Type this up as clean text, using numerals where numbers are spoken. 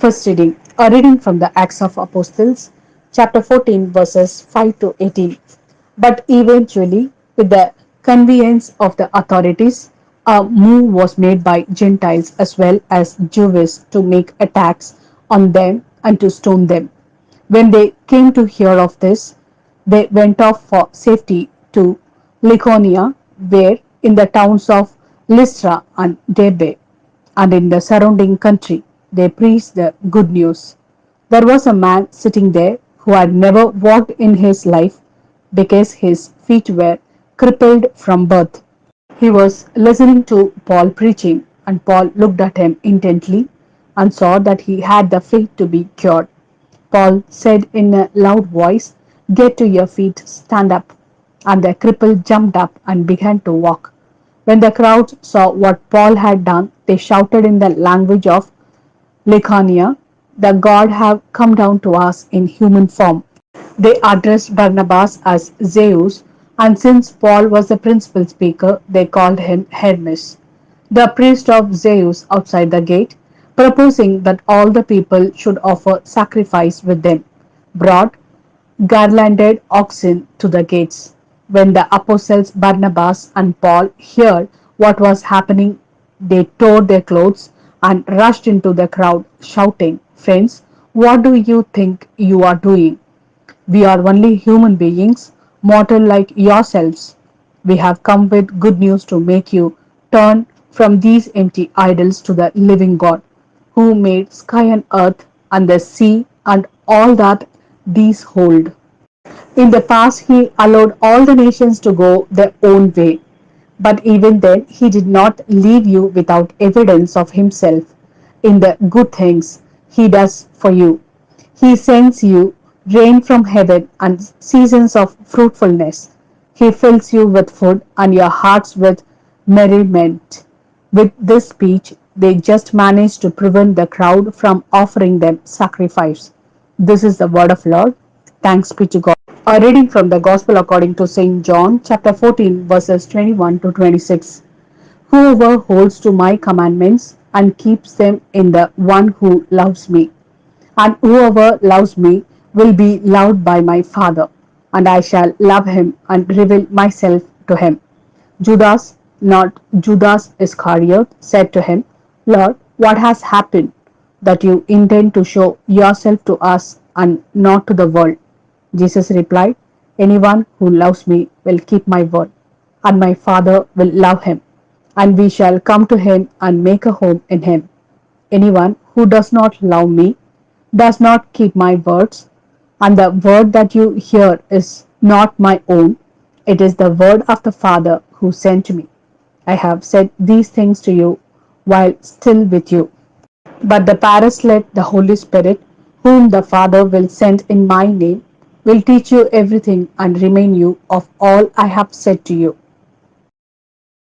First reading, a reading from the Acts of Apostles, chapter 14, verses 5 to 18. But eventually, with the convenience of the authorities, a move was made by Gentiles as well as Jews to make attacks on them and to stone them. When they came to hear of this, they went off for safety to Lycaonia, where in the towns of Lystra and Derbe and in the surrounding country they preached the good news. There was a man sitting there who had never walked in his life because his feet were crippled from birth. He was listening to Paul preaching, and Paul looked at him intently and saw that he had the faith to be cured. Paul said in a loud voice, "Get to your feet, stand up." And the cripple jumped up and began to walk. When the crowd saw what Paul had done, they shouted in the language of Lycaonia, "The God have come down to us in human form." They addressed Barnabas as Zeus, and since Paul was the principal speaker, they called him Hermes, the priest of Zeus outside the gate, proposing that all the people should offer sacrifice with them, brought garlanded oxen to the gates. When the apostles Barnabas and Paul heard what was happening, they tore their clothes and rushed into the crowd, shouting, "Friends, what do you think you are doing? We are only human beings, mortal like yourselves. We have come with good news to make you turn from these empty idols to the living God, who made sky and earth and the sea and all that these hold." In the past, he allowed all the nations to go their own way, but even then, he did not leave you without evidence of himself in the good things he does for you. He sends you rain from heaven and seasons of fruitfulness. He fills you with food and your hearts with merriment. With this speech, they just managed to prevent the crowd from offering them sacrifice. This is the word of Lord. Thanks be to God. A reading from the Gospel according to St. John, chapter 14, verses 21 to 26. Whoever holds to my commandments and keeps them in the one who loves me, and whoever loves me will be loved by my Father, and I shall love him and reveal myself to him. Judas, not Judas Iscariot, said to him, "Lord, what has happened that you intend to show yourself to us and not to the world?" Jesus replied, "Anyone who loves me will keep my word, and my Father will love him, and we shall come to him and make a home in him. Anyone who does not love me does not keep my words, and the word that you hear is not my own. It is the word of the Father who sent me. I have said these things to you while still with you. But the Paraclete, the Holy Spirit, whom the Father will send in my name, will teach you everything and remind you of all I have said to you.